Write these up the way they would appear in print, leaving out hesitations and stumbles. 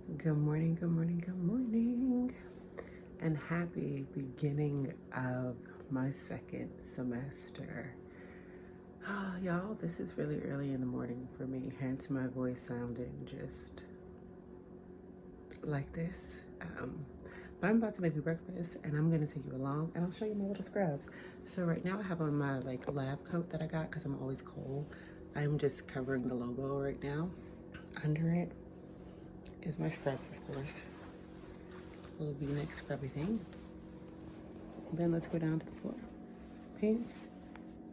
Good morning, good morning, good morning, and happy beginning of my second semester. Oh, y'all, this is really early in the morning for me, hence my voice sounding just like this. But I'm about to make you breakfast, and I'm gonna take you along, and I'll show you my little scrubs. So right now I have on my lab coat that I got because I'm always cold. I'm just covering the logo right now. Under it is my scrubs, of course. Little V-neck scrubby thing. Then let's go down to the floor. Paints,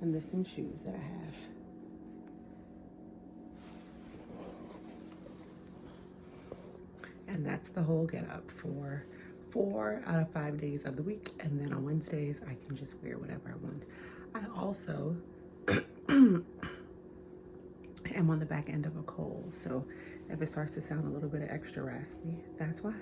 and there's some shoes that I have. And that's the whole get up for 4 out of 5 days of the week. And then on Wednesdays, I can just wear whatever I want. I also am on the back end of a cold. So if it starts to sound a little bit extra raspy, that's why.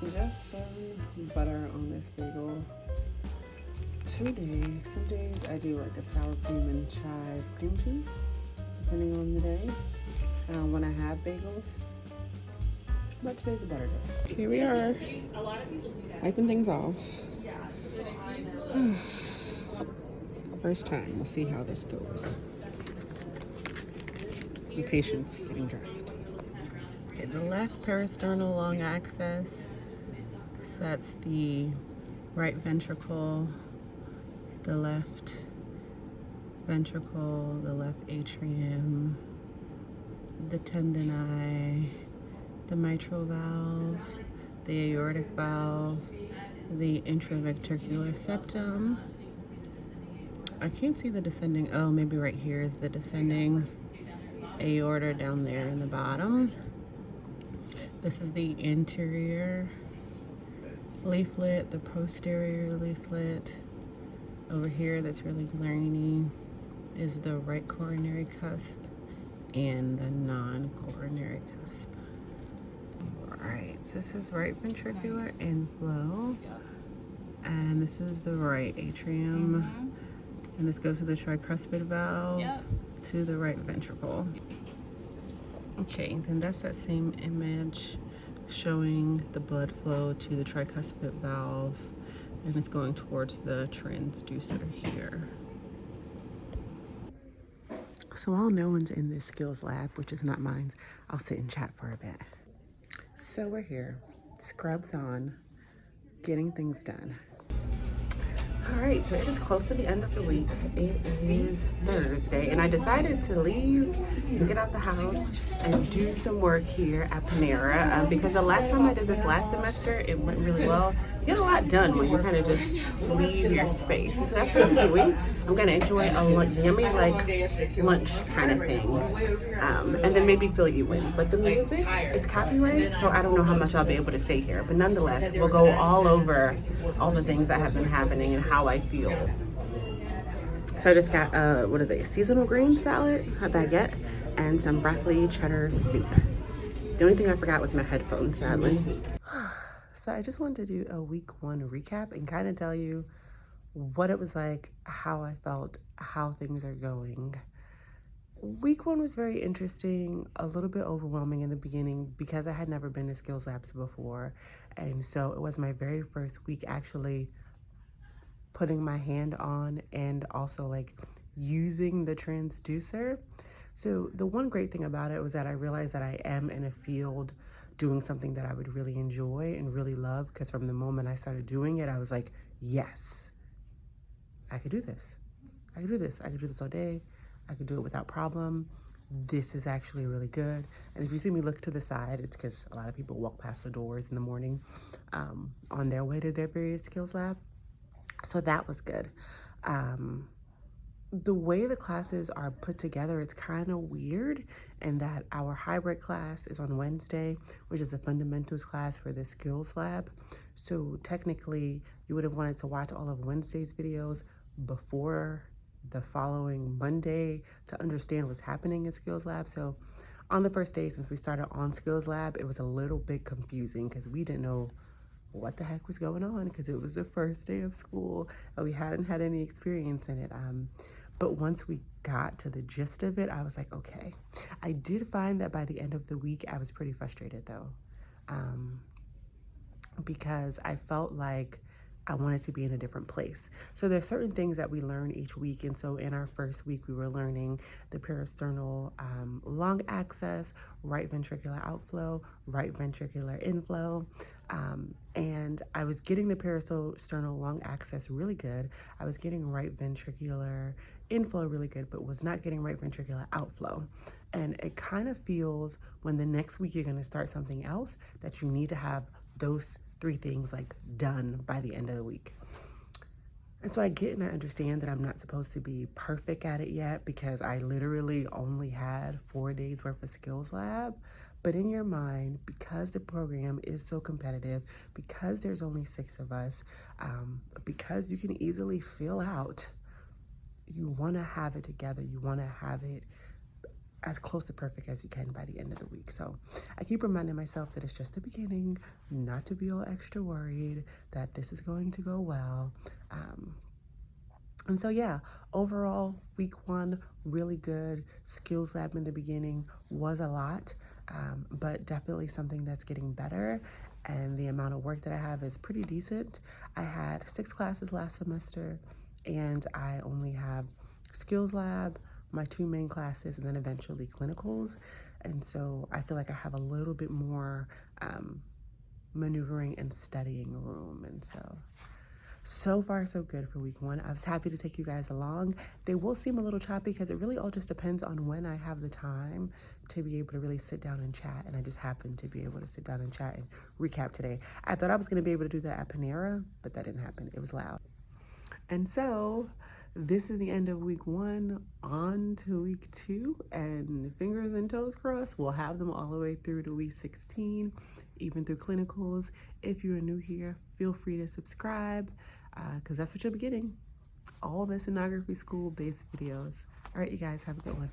Just some butter on this bagel. Today, some days I do like a sour cream and chive cream cheese, depending on the day. When I have bagels, but today's a butter day. Here we are, wiping things off. First time, we'll see how this goes. Be patient getting dressed. Okay, the left peristernal lung axis. So that's the right ventricle, the left ventricle, the left atrium, the tendoni, the mitral valve, the aortic valve, the intraventricular septum. I can't see the descending, oh, maybe right here is the descending aorta down there in the bottom. This is the anterior leaflet, the posterior leaflet. Over here, that's really grainy, is the right coronary cusp and the non-coronary cusp. All right, so this is right ventricular inflow, and this is the right atrium, and this goes to the tricuspid valve, to the right ventricle. Okay, then that's that same image showing the blood flow to the tricuspid valve, and it's going towards the transducer here. So while no one's in this skills lab, which is not mine, I'll sit and chat for a bit. So we're here, scrubs on, getting things done. All right, so it is close to the end of the week. It is Thursday, and I decided to leave and get out the house and do some work here at Panera because the last time I did this last semester, it went really well. You get a lot done when you kind of just leave your space. And so that's what I'm doing. I'm gonna enjoy a yummy lunch kind of thing, and then maybe fill you in. But the music is copyrighted, so I don't know how much I'll be able to say here. But nonetheless, we'll go all over all the things that have been happening and how I feel. So I just got what are they? Seasonal green salad, a baguette, and some broccoli cheddar soup. The only thing I forgot was my headphones, sadly. So I just wanted to do a week 1 recap and kind of tell you what it was like, how I felt, how things are going. Week 1 was very interesting, a little bit overwhelming in the beginning because I had never been to skills labs before. And so it was my very first week actually putting my hand on and also using the transducer. So the one great thing about it was that I realized that I am in a field doing something that I would really enjoy and really love, because from the moment I started doing it, I was like, yes, I could do this. I could do this. I could do this all day. I could do it without problem. This is actually really good. And if you see me look to the side, it's because a lot of people walk past the doors in the morning on their way to their various skills lab. So that was good. The way the classes are put together, it's kind of weird in that our hybrid class is on Wednesday, which is a fundamentals class for the skills lab. So technically, you would have wanted to watch all of Wednesday's videos before the following Monday to understand what's happening in skills lab. So on the first day, since we started on skills lab, it was a little bit confusing because we didn't know what the heck was going on because it was the first day of school and we hadn't had any experience in it. But once we got to the gist of it, I was like, okay. I did find that by the end of the week, I was pretty frustrated though, because I felt like I wanted to be in a different place. So there's certain things that we learn each week. And so in our first week, we were learning the peristernal lung access, right ventricular outflow, right ventricular inflow. And I was getting the peristernal lung access really good. I was getting right ventricular inflow really good, but was not getting right ventricular outflow. And it kind of feels when the next week you're going to start something else that you need to have those 3 things like done by the end of the week. And so I get and I understand that I'm not supposed to be perfect at it yet because I literally only had 4 days worth of skills lab. But in your mind, because the program is so competitive, because there's only 6 of us, because you can easily fill out, you want to have it together. You want to have it as close to perfect as you can by the end of the week. So I keep reminding myself that it's just the beginning, not to be all extra worried, that this is going to go well. And so yeah, overall, week 1, really good. Skills lab in the beginning was a lot, but definitely something that's getting better. And the amount of work that I have is pretty decent. I had 6 classes last semester, and I only have skills lab, my 2 main classes, and then eventually clinicals. And so I feel like I have a little bit more maneuvering and studying room. And so far so good for week 1. I was happy to take you guys along. They will seem a little choppy because it really all just depends on when I have the time to be able to really sit down and chat. And I just happened to be able to sit down and chat and recap today. I thought I was going to be able to do that at Panera, but that didn't happen. It was loud. And so this is the end of week 1, on to week 2, and fingers and toes crossed, we'll have them all the way through to week 16, even through clinicals. If you're new here, feel free to subscribe, because that's what you'll be getting. All the sonography school-based videos. All right, you guys, have a good one.